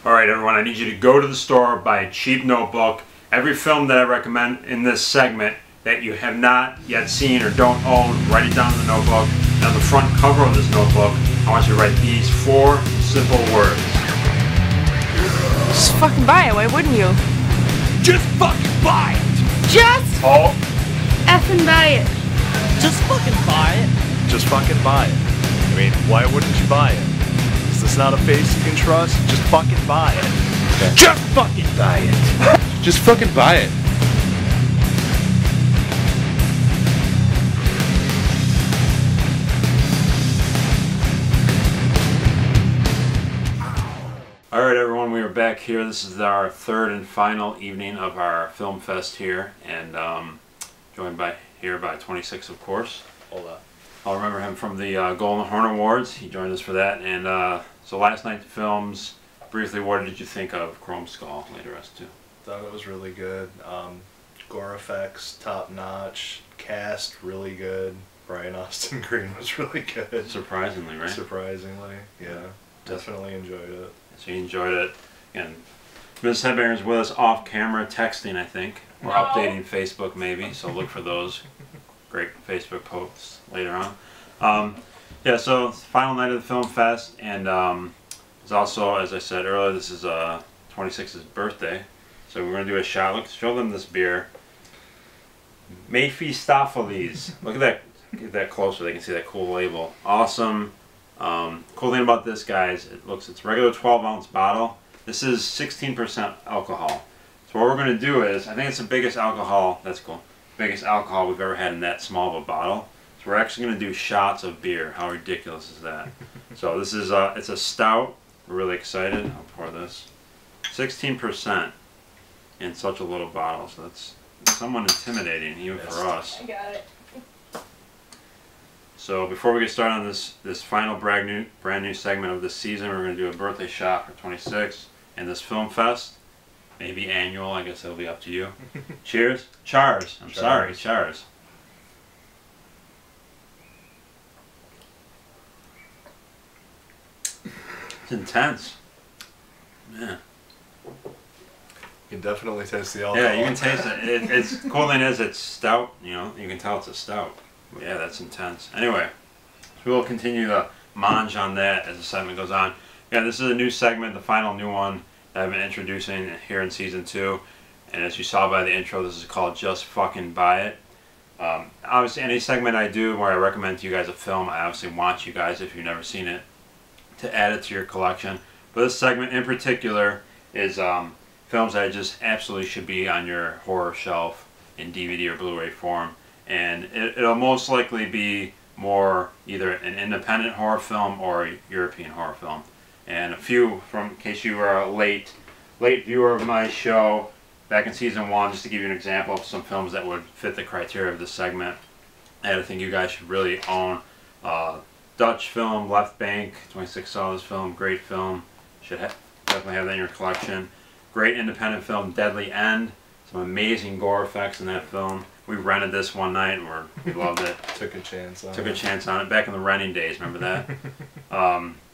Alright everyone, I need you to go to the store, buy a cheap notebook. Every film that I recommend in this segment that you have not yet seen or don't own, write it down in the notebook. And on the front cover of this notebook, I want you to write these 4 simple words. Just fucking buy it, why wouldn't you? Just fucking buy it! Just effing buy it. Just fucking buy it. Just fucking buy it. I mean, why wouldn't you buy it? Is this not a face you can trust? Just fucking buy it. Okay. Just fucking buy it. Just fucking buy it. Alright everyone, we are back here. This is our 3rd and final evening of our film fest here, and joined by 26, of course. Hola. I'll remember him from the Golden Horn Awards. He joined us for that. And so last night, the films, briefly, what did you think of Chrome Skull? Later us too. Thought it was really good. Gore effects, top notch. Cast, really good. Brian Austin Green was really good. Surprisingly, right? Surprisingly, yeah. Definitely enjoyed it. So you enjoyed it. And Ms. Headbanger's with us off camera, texting, I think. Or updating Facebook, maybe. So look for those great Facebook posts later on. Yeah, so it's the final night of the film fest, and it's also, as I said earlier, this is 26's birthday. So we're going to do a shot. Look, show them this beer. Mephistopheles. Look at that. Get that closer. They can see that cool label. Awesome. Cool thing about this, guys, it's a regular 12-ounce bottle. This is 16% alcohol. So what we're going to do is, I think it's the biggest alcohol, that's cool, biggest alcohol we've ever had in that small of a bottle. So we're actually going to do shots of beer. How ridiculous is that? So this is, it's a stout. We're really excited. I'll pour this. 16% in such a little bottle. So that's somewhat intimidating, even for us. I got it. So before we get started on this final brand new segment of this season, we're going to do a birthday shot for 26 and this film fest. Maybe annual, I guess it'll be up to you. Cheers. Chars. I'm sorry, chars. It's intense. Man. You can definitely taste the alcohol. Yeah, you can taste it. It's cool thing is it's stout, you know, you can tell it's a stout. Yeah, that's intense. Anyway, so we'll continue to mange on that as the segment goes on. Yeah, this is a new segment, the final new one that I've been introducing here in season 2. And as you saw by the intro, this is called Just Fucking Buy It. Obviously, any segment I do where I recommend to you guys a film, I obviously want you guys, if you've never seen it, to add it to your collection. But this segment in particular is films that just absolutely should be on your horror shelf in DVD or Blu-ray form. And it'll most likely be more either an independent horror film or a European horror film. And a few, in case you were a late viewer of my show back in season 1, just to give you an example of some films that would fit the criteria of this segment, and I think you guys should really own. Dutch film, Left Bank, 26 saw this film, great film. Should definitely have that in your collection. Great independent film, Deadly End. Some amazing gore effects in that film. We rented this one night and we loved it. Took a chance on it. Took a chance on it back in the renting days, remember that?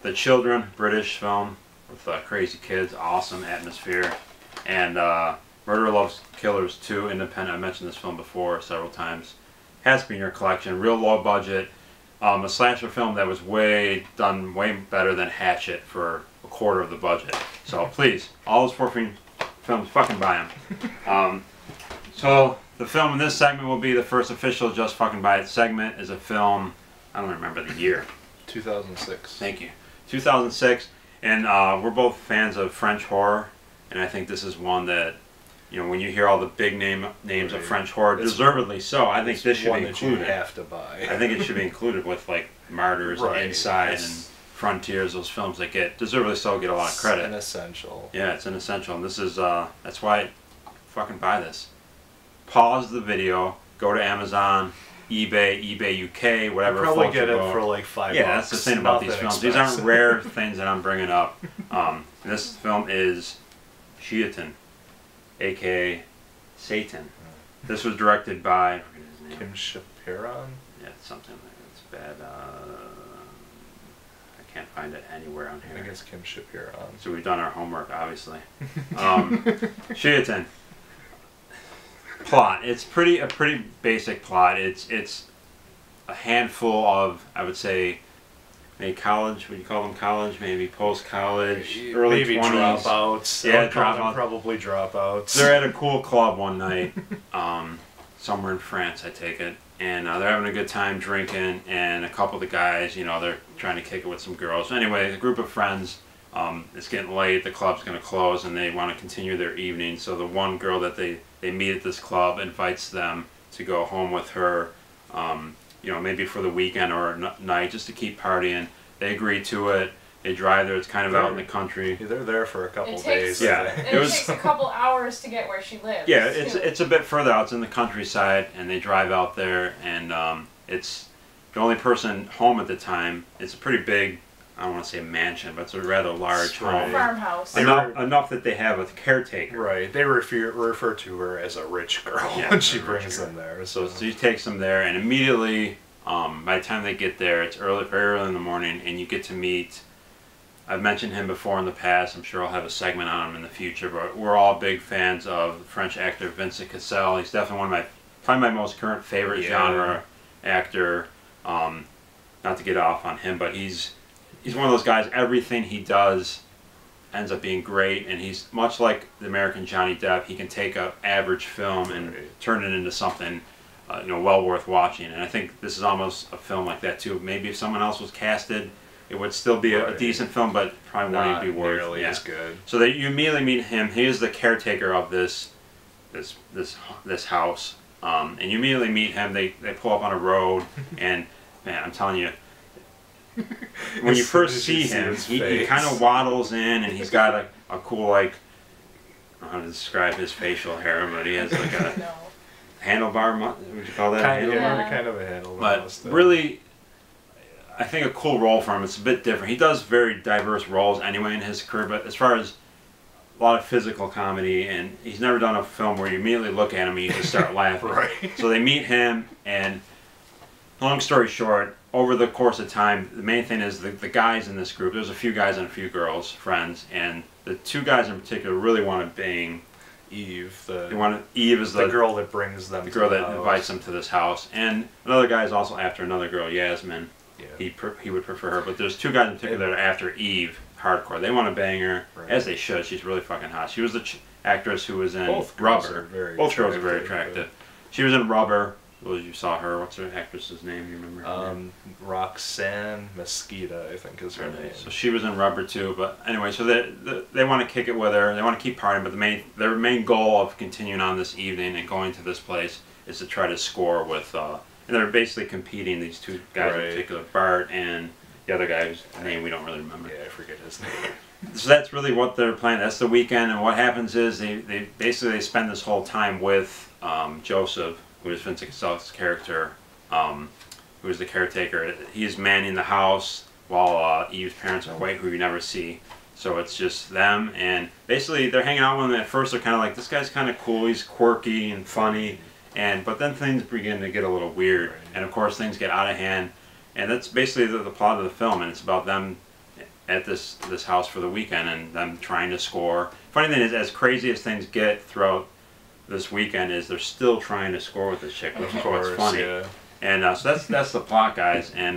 The Children, British film with crazy kids, awesome atmosphere. And Murder Loves Killers 2, independent. I mentioned this film before several times. Has to be in your collection. Real low budget. A slasher film that was done way better than Hatchet for a quarter of the budget. So please, all those 4 films, fucking buy them. So the film in this segment will be the first official Just Fucking Buy It segment. Is a film, I don't remember the year. 2006. Thank you. 2006, and we're both fans of French horror, and I think this is one that, you know, when you hear all the big names of French horror, deservedly so, I think this should be included. You have to buy. I think it should be included with like Martyrs and Inside and Frontiers, those films that deservedly so get a lot of credit. It's an essential. Yeah, it's an essential, and this is that's why fucking buy this. Pause the video, go to Amazon, eBay UK, whatever. You probably get it for like $5. Yeah, that's the thing about these films. These aren't rare things that I'm bringing up. This film is Shiatan, aka Satan. This was directed by Kim Shapiran. Yeah, something like that. It's bad. I can't find it anywhere on I here. guess Kim Shapiro. So we've done our homework, obviously. Shiaten. Plot. It's a pretty basic plot. It's a handful of, I would say, maybe college. Would you call them college? Maybe post-college, early Maybe 20s. dropouts. Yeah, I would call them dropouts. probably dropouts. They're at a cool club one night, somewhere in France, I take it, and they're having a good time drinking. And a couple of the guys, you know, they're trying to kick it with some girls. Anyway, a group of friends. It's getting late. The club's going to close, and they want to continue their evening. So the one girl that they meet at this club invites them to go home with her. You know, maybe for the weekend or a night, just to keep partying. They agree to it. They drive there. It's kind of out in the country. They're there for a couple It days. takes- Yeah. I think. And it takes a couple hours to get where she lives. Yeah, it's too. it's a bit further out. It's in the countryside, and they drive out there, and it's the only person home at the time. It's a pretty big, I don't want to say mansion, but it's a rather large Right. home. farmhouse. Enough that they have a caretaker. Right. They refer to her as a rich girl Yeah, when she a rich brings girl. them there. So she takes them there, and immediately, by the time they get there, it's very early in the morning, and you get to meet. I've mentioned him before in the past. I'm sure I'll have a segment on him in the future. But we're all big fans of the French actor Vincent Cassel. He's definitely probably my most current favorite genre actor. Not to get off on him, but he's one of those guys. Everything he does ends up being great, and he's much like the American Johnny Depp. He can take a average film and turn it into something well worth watching. And I think this is almost a film like that too. Maybe if someone else was casted, it would still be a decent film, but probably wouldn't be worth nearly as good. So that you immediately meet him. He is the caretaker of this house, and you immediately meet him. They pull up on a road, and man, I'm telling you, when you first see him, he kind of waddles in, and he's got a cool, like, I don't know how to describe his facial hair, but he has like a No. handlebar. Would you call that? Kind of, Yeah. kind of a handle. But really, I think a cool role for him. It's a bit different. He does very diverse roles anyway in his career, but as far as a lot of physical comedy, and he's never done a film where you immediately look at him and you just start laughing. Right. So they meet him, and long story short, over the course of time, the main thing is the guys in this group, there's a few guys and a few girls, friends, and the two guys in particular really want to bang Eve, Eve is the girl that brings them. the girl to the that house. invites them to this house, and another guy is also after another girl, Yasmin. Yeah. He would prefer her, but there's two guys in particular that are after Eve hardcore. They want to bang her, Right. as they should. She's really fucking hot. She was the actress who was in Both girls Rubber. are very Both girls are very attractive, attractive. She was in Rubber. Well, you saw her. What's her actress's name? You remember her name? Roxanne Mesquita, I think is her name. So she was in Rubber too. But anyway, so they want to kick it with her. They want to keep partying, but their main goal of continuing on this evening and going to this place is to try to score with. And they're basically competing. These two guys in particular, Bart and the other guy whose name we don't really remember. Yeah, I forget his name. So that's really what they're playing. That's the weekend, and what happens is they basically spend this whole time with Joseph, who is Vincent Cassel's character, who is the caretaker. He's manning the house while Eve's parents are away, who you never see. So it's just them, and basically they're hanging out with him. At first they're kind of like, this guy's kind of cool, he's quirky and funny, but then things begin to get a little weird, and of course things get out of hand, and that's basically the plot of the film, and it's about them at this house for the weekend and them trying to score. Funny thing is, as crazy as things get throughout this weekend, is they're still trying to score with this chick, which is what's funny. Yeah. And so that's the plot, guys. And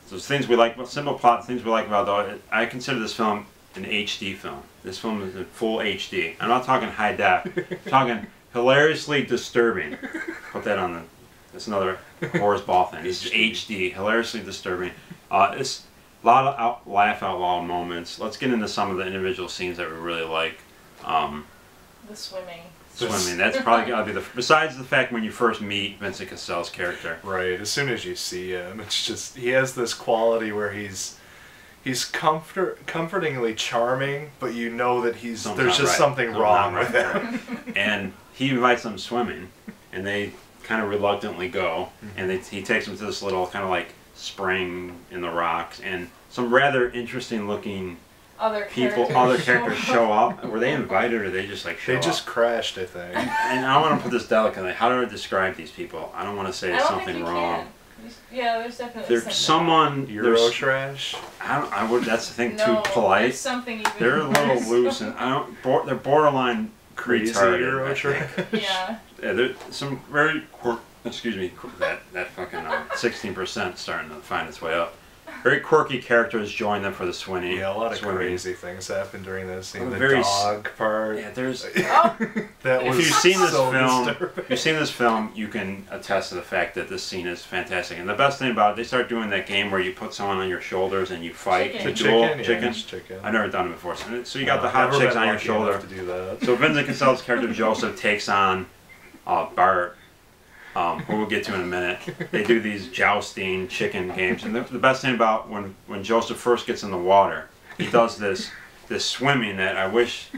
so things we like, simple plot, things we like about though. I consider this film an HD film. This film is in full HD. I'm not talking high def. I'm talking hilariously disturbing. Put that on that's another Horace Ball thing. It's HD, hilariously disturbing. It's a lot of laugh out loud moments. Let's get into some of the individual scenes that we really like. The swimming. Swimming. That's probably gotta be besides the fact when you first meet Vincent Cassel's character. Right. As soon as you see him, it's just he has this quality where he's comfortingly charming, but you know that there's just something wrong with him. And he invites them swimming, and they kind of reluctantly go, and he takes them to this little kind of like spring in the rocks, and some rather interesting looking other characters show up. Were they invited, or they just like show up? They just crashed, I think. And I want to put this delicately. How do I describe these people? I don't want to say something wrong. Yeah, there's definitely There's someone Euro trash. I would. That's the thing. No, too polite. there's something even They're a little worse. loose, and they're borderline Crazy retarded, Euro I trash. think. Yeah. Yeah, there's some very excuse me, that fucking 16% starting to find its way up. Very quirky characters join them for the swimming. Yeah, a lot of swimming. crazy things happen during that scene. The Very dog part. Yeah, there's. Oh, That If was you've seen this so film, disturbing. if you've seen this film, you can attest to the fact that this scene is fantastic. And the best thing about it, they start doing that game where you put someone on your shoulders and you fight Chicken. the The duel. chicken, yeah, it's chicken. I've never done it before. So you got the I've hot never chicks been on your lucky shoulder. enough to do that. So Vincent Cassel's character Joseph takes on Bart, who we'll get to in a minute. They do these jousting chicken games, and the best thing about when Joseph first gets in the water, he does this swimming that I wish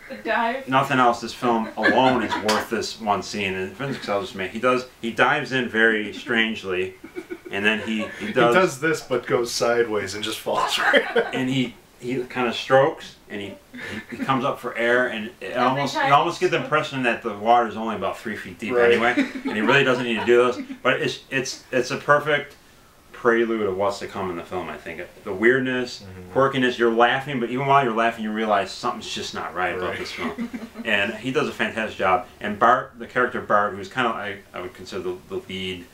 the dive. nothing else. This film alone is worth this one scene. And Vincent Cassel just made he dives in very strangely, and then he does this but goes sideways and just falls right. and he kind of strokes and he comes up for air, and you almost get the impression that the water is only about 3 feet deep anyway, and he really doesn't need to do this. But it's a perfect prelude of what's to come in the film. I think the weirdness, quirkiness. You're laughing, but even while you're laughing, you realize something's just not right about this film. And he does a fantastic job. And Bart, the character Bart, who's kind of I would consider the lead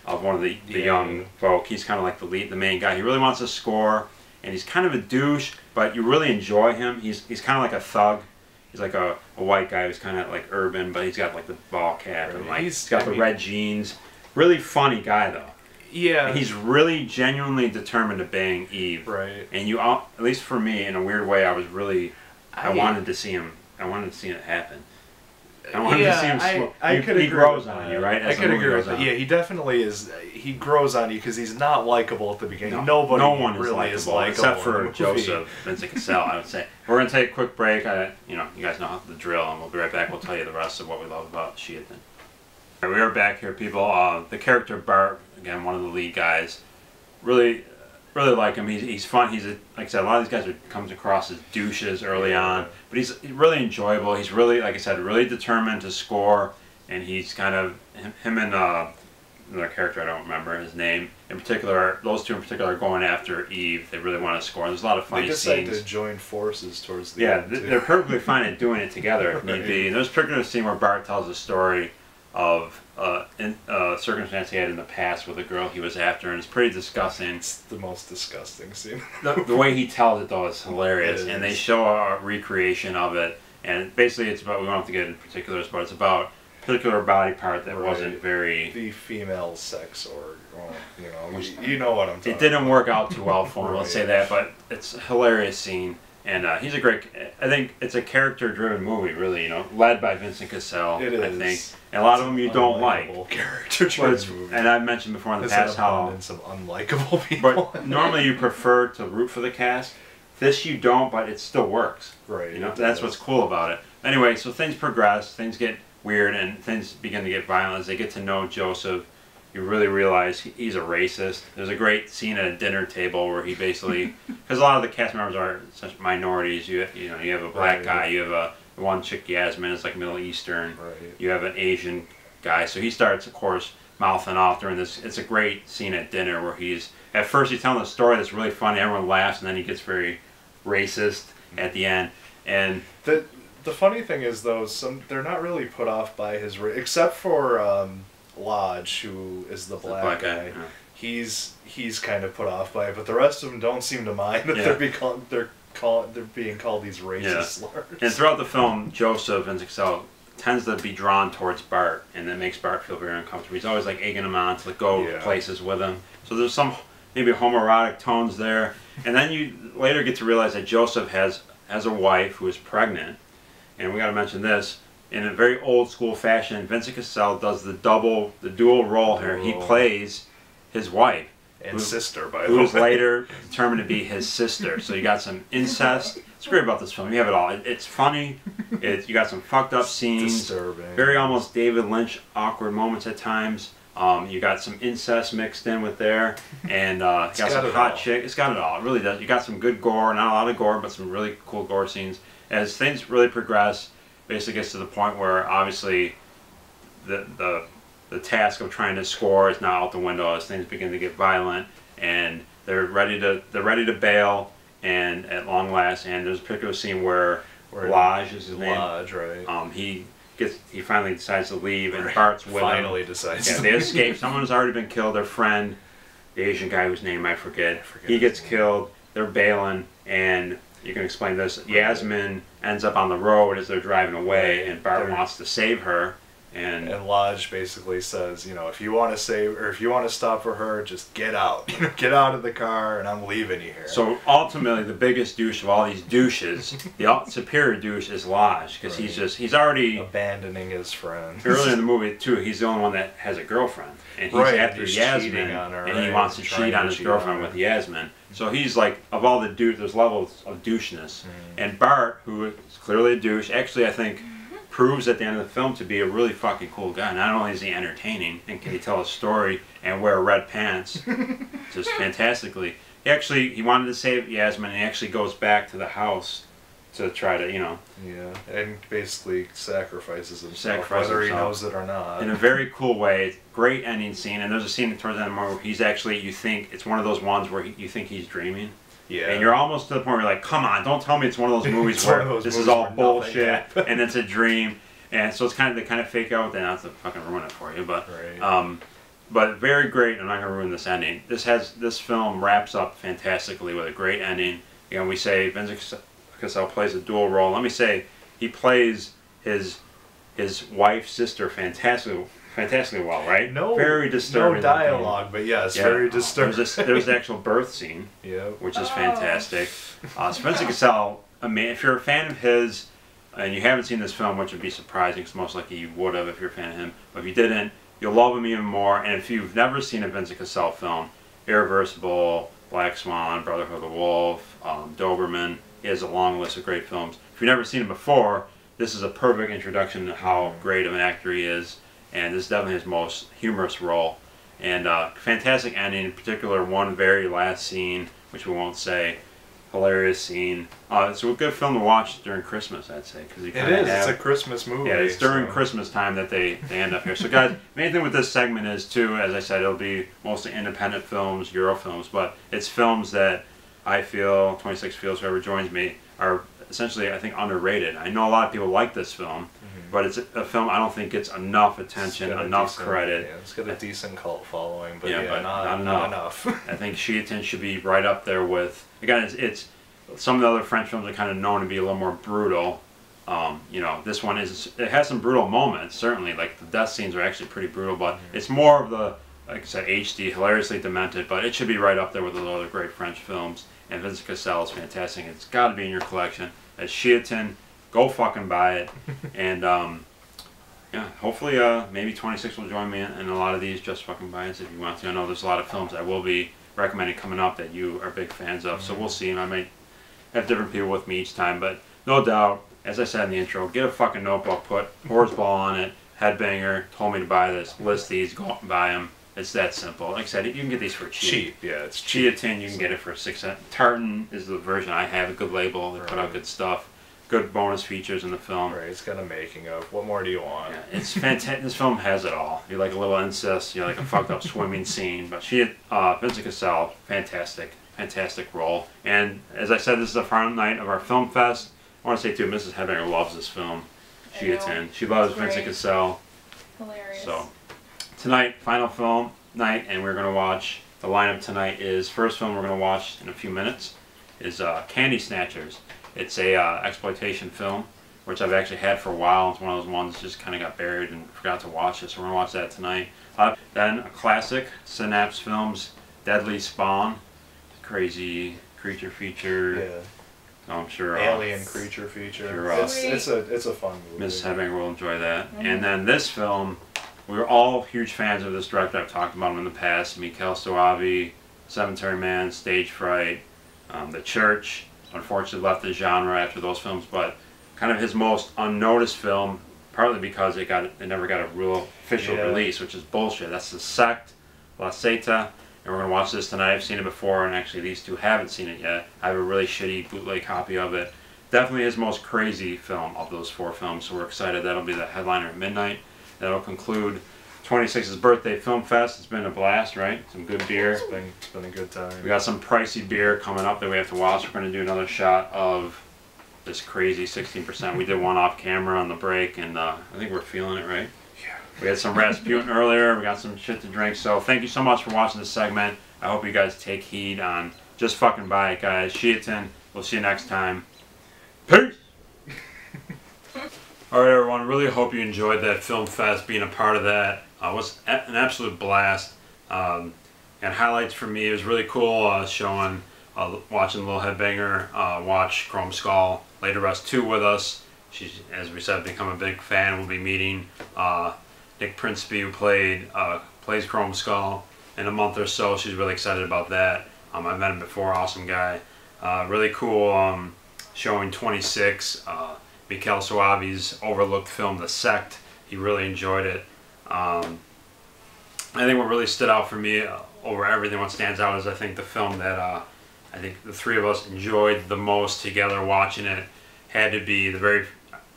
of one of the young folk. He's kind of like the main guy. He really wants to score. And he's kind of a douche, but you really enjoy him. He's kind of like a thug. He's like a white guy who's kind of like urban, but he's got like the ball cap and like he's got the red jeans. Really funny guy though. Yeah. And he's really genuinely determined to bang Eve. Right. And you, at least for me, in a weird way, I wanted to see him. I wanted to see it happen. I wanted to see him. He grows on you, right? I could agree with that. Yeah, he definitely is. He grows on you because he's not likable at the beginning. No one really is likable except for Joseph, Vincent Cassel, I would say. We're gonna take a quick break. You guys know the drill, and we'll be right back. We'll tell you the rest of what we love about Sheethan. All right, we are back here, people. The character Bart, again, one of the lead guys, really like him. He's fun. Like I said, a lot of these guys comes across as douches early on, but he's really enjoyable. He's really, like I said, really determined to score, and he's kind of him and another character I don't remember his name in particular. Those two in particular are going after Eve. They really want to score. There's a lot of funny scenes. They decide to join forces towards the end. They're perfectly fine at doing it together if need be. And there's a particular scene where Bart tells a story of circumstance he had in the past with a girl he was after, and it's pretty disgusting. It's the most disgusting scene. The way he tells it though is hilarious, It is. and they show a recreation of it. And basically, it's about, we don't have to get into particulars, but it's about a particular body part that wasn't very. The female sex organ, you know what I'm talking about. It didn't work out too well for him, let's say that, but it's a hilarious scene. And he's a great. I think it's a character-driven movie, really. Led by Vincent Cassel. It is. I think, and a lot of them you don't like. Character-driven movie. And I've mentioned before in the past how some unlikable people. But normally you prefer to root for the cast. This you don't, but it still works. Right. That's what's cool about it. Anyway, so things progress, things get weird, and things begin to get violent as they get to know Joseph. You really realize he's a racist. There's a great scene at a dinner table where he basically, because a lot of the cast members are such minorities. You have a black guy, you have one chick Yasmin is like Middle Eastern. Right. You have an Asian guy, so he starts, of course, mouthing off during this. It's a great scene at dinner where at first he's telling a story that's really funny, everyone laughs, and then he gets very racist at the end. And the funny thing is though, they're not really put off by his except for Lodge, who is the black guy. Yeah. He's kind of put off by it, but the rest of them don't seem to mind that they're being called these racist slurs. And throughout the film, Joseph and Cassel tends to be drawn towards Bart, and that makes Bart feel very uncomfortable. He's always like egging him on to go places with him. So there's some maybe homoerotic tones there, and then you later get to realize that Joseph has a wife who is pregnant, and we got to mention this. In a very old school fashion, Vincent Cassel does the dual role here. He plays his wife. And sister, by the way. Who is later determined to be his sister. So you got some incest. It's great about this film. You have it all. It's funny. You got some fucked up scenes. Disturbing. Very almost David Lynch awkward moments at times. You got some incest mixed in with there. And you got some hot chick. It's got it all. It really does. You got some good gore. Not a lot of gore, but some really cool gore scenes. As things really progress, basically gets to the point where obviously the the task of trying to score is now out the window as things begin to get violent, and they're ready to bail, and at long last. And there's a particular scene where Lodge is his name. Lodge, right? He finally decides to leave, and Bart's with him. Finally decides. Yeah, they escape. Someone's already been killed. Their friend, the Asian guy whose name I forget. He gets killed. They're bailing, and you can explain this. Yasmin ends up on the road as they're driving away, and Bart wants to save her. And Lodge basically says, if you want to save, or if you want to stop for her, just get out. Get out of the car, and I'm leaving you here. So ultimately, the biggest douche of all these douches, the superior douche, is Lodge, because he's already abandoning his friend. Earlier in the movie too, he's the only one that has a girlfriend, and he's after Yasmin, on her, and he wants to cheat on his girlfriend with Yasmin. So he's like, of all the douche, there's levels of doucheness, and Bart, who is clearly a douche, actually I think proves at the end of the film to be a really fucking cool guy. Not only is he entertaining and can he tell a story and wear red pants just fantastically, he wanted to save Yasmin, and he actually goes back to the house to try to, Yeah, and basically sacrifices himself, whether he knows it or not. In a very cool way. Great ending scene, and there's a scene towards the end of the movie where he's actually, you think, it's one of those ones where you think he's dreaming. Yeah. And you're almost to the point where you're like, come on, don't tell me it's one of those movies where this is all bullshit and it's a dream. And so it's they kind of fake out, then not to fucking ruin it for you, but but very great. I'm not gonna ruin this ending. This film wraps up fantastically with a great ending. Again, we say Vincent Cassel plays a dual role. Let me say he plays his wife's sister fantastically well, right? Very disturbing. No dialogue, but yes, very disturbing. There's the actual birth scene, which is fantastic. Vincent Cassel, if you're a fan of his, and you haven't seen this film, which would be surprising, because most likely you would have if you're a fan of him, but if you didn't, you'll love him even more. And if you've never seen a Vincent Cassel film, Irreversible, Black Swan, Brotherhood of the Wolf, Doberman, he has a long list of great films. If you've never seen him before, this is a perfect introduction to how great of an actor he is. And this is definitely his most humorous role. And fantastic ending, in particular one very last scene, which we won't say. Hilarious scene. It's a good film to watch during Christmas, I'd say. Cause it's a Christmas movie. Yeah, it's during Christmas time that they end up here. So guys, main thing with this segment is too, as I said, it'll be mostly independent films, Euro films, but it's films that I feel, 26 feels, whoever joins me, are essentially, I think, underrated. I know a lot of people like this film, but it's a film I don't think gets enough attention, enough credit. Yeah, it's got a decent cult following, but but not enough. I think Chiatin should be right up there with, again, it's some of the other French films are kind of known to be a little more brutal. This one it has some brutal moments, certainly, like the death scenes are actually pretty brutal, but it's more of the, like I said, HD, hilariously demented, but it should be right up there with those other great French films. And Vincent Cassel is fantastic. It's got to be in your collection. As Chiatin, go fucking buy it. And hopefully maybe 26 will join me in a lot of these just fucking buy it if you want to. I know there's a lot of films I will be recommending coming up that you are big fans of, so we'll see. And I might have different people with me each time, but no doubt, as I said in the intro, get a fucking notebook, put Horseball on it, Headbanger told me to buy this, list these, go out and buy them. It's that simple. Like I said, you can get these for cheap. Yeah, it's cheap. Chiatin, you can get it for 6 cents. Tartan is the version I have, a good label. They put out good stuff. Good bonus features in the film. Right, it's got a making of. What more do you want? Yeah, it's fantastic. This film has it all. You like a little incest, you like a fucked up swimming scene. But Vincent Cassel, fantastic role. And as I said, this is the final night of our film fest. I want to say too, Mrs. Headbanger loves this film. Chiatin. She loves Vincent Cassel. Hilarious. So tonight, final film night, and we're going to watch, the lineup tonight is, first film we're going to watch in a few minutes is Candy Snatchers. It's a exploitation film, which I've actually had for a while. It's one of those ones that just kind of got buried and forgot to watch it, so we're going to watch that tonight. Then a classic, Synapse Films, Deadly Spawn, crazy creature feature. Yeah. I'm sure alien creature feature. Sure, it's a fun movie. Mrs. Headbanger will enjoy that. And then this film, we were all huge fans of this director. I've talked about him in the past. Mikhail Soavi, Cemetery Man, Stage Fright, The Church. Unfortunately left the genre after those films, but kind of his most unnoticed film, partly because it never got a real official release, which is bullshit. That's The Sect, La Seta, and we're going to watch this tonight. I've seen it before, and actually these two haven't seen it yet. I have a really shitty bootleg copy of it. Definitely his most crazy film of those 4 films, so we're excited. That'll be the headliner at midnight. That'll conclude 26th birthday film fest. It's been a blast, right? Some good beer. It's been a good time. We got some pricey beer coming up that we have to watch. We're going to do another shot of this crazy 16%. We did one off camera on the break, and I think we're feeling it, right? Yeah. We had some Rasputin earlier. We got some shit to drink. So thank you so much for watching this segment. I hope you guys take heed on just fucking buy it, guys. Sheaton. We'll see you next time. Peace! Alright, everyone. Really hope you enjoyed that film fest, being a part of that. It was an absolute blast. And highlights for me, it was really cool showing, watching Lil Headbanger watch Chrome Skull, Laid to Rest 2 with us. She's, as we said, become a big fan. We'll be meeting Nick Principe, who plays Chrome Skull, in a month or so. She's really excited about that. I met him before, awesome guy. Really cool showing 26, Mikel Suave's overlooked film, The Sect. He really enjoyed it. I think what really stood out for me over everything, what stands out, is I think the film that I think the three of us enjoyed the most together watching it had to be the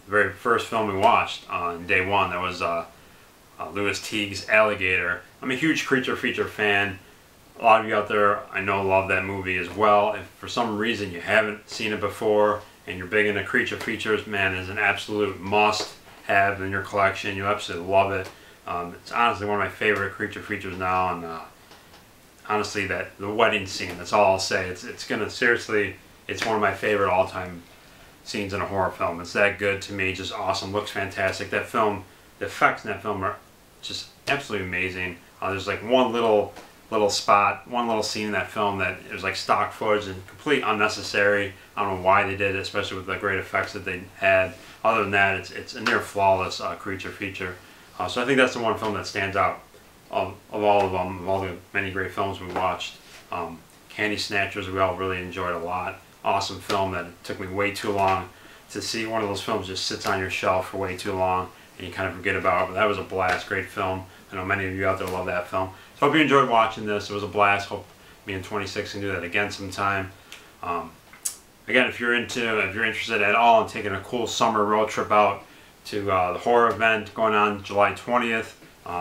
very first film we watched on day one. That was Louis Teague's Alligator. I'm a huge creature feature fan. A lot of you out there I know love that movie as well. If for some reason you haven't seen it before and you're big into creature features, man, it's an absolute must have in your collection. You'll absolutely love it. It's honestly one of my favorite creature features now, and honestly, the wedding scene, that's all I'll say. It's gonna, seriously, it's one of my favorite all-time scenes in a horror film. It's that good to me, just awesome, looks fantastic. That film, the effects in that film are just absolutely amazing. There's like one little spot, one little scene in that film that it was like stock footage and complete unnecessary. I don't know why they did it, especially with the great effects that they had. Other than that, it's a near flawless creature feature. So I think that's the one film that stands out of all of them, of all the many great films we watched. Candy Snatchers we all really enjoyed a lot. Awesome film that it took me way too long to see. One of those films just sits on your shelf for way too long and you kind of forget about it. But that was a blast, great film. I know many of you out there love that film. So hope you enjoyed watching this. It was a blast. Hope me and 26 can do that again sometime. Again, if you're interested at all in taking a cool summer road trip out to the horror event going on July 20th.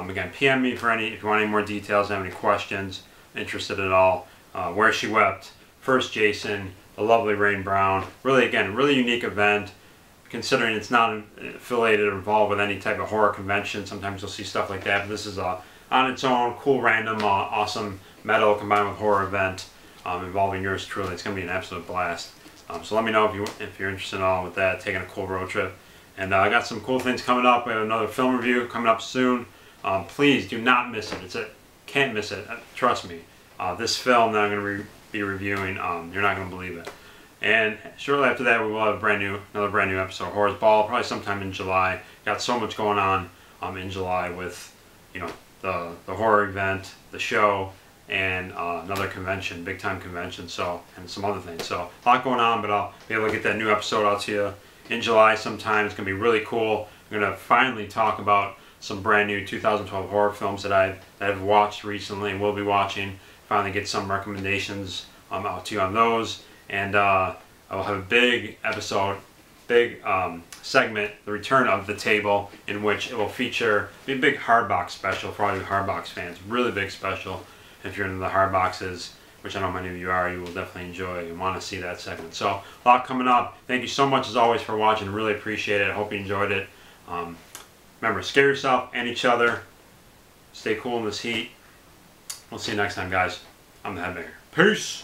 Again, PM me for if you want any more details, have any questions, interested at all. Where She Wept, First Jason, the lovely Rain Brown. Really, again, really unique event, considering it's not affiliated or involved with any type of horror convention. Sometimes you'll see stuff like that, but this is on its own, cool, random, awesome metal combined with horror event involving yours truly. It's going to be an absolute blast. So let me know if you're interested at all with that, taking a cool road trip. And I got some cool things coming up. We have another film review coming up soon. Please do not miss it. Can't miss it. Trust me. This film that I'm going to be reviewing, you're not going to believe it. And shortly after that, we will have another brand new episode of Horror's Ball, probably sometime in July. Got so much going on in July with, the horror event, the show, and another convention, big time convention. So, and some other things. So a lot going on, but I'll be able to get that new episode out to you in July sometime. It's going to be really cool. I'm going to finally talk about some brand new 2012 horror films that I've watched recently and will be watching. Finally get some recommendations out to you on those. And I will have a big episode, segment, The Return of the Table, in which it will feature a big hardbox special for all you hardbox fans. Really big special. If you're into the hardboxes, which I know many of you are, you will definitely enjoy and want to see that segment. So, a lot coming up. Thank you so much as always for watching. Really appreciate it. I hope you enjoyed it. Remember, scare yourself and each other. Stay cool in this heat. We'll see you next time, guys. I'm the Headbanger. Peace!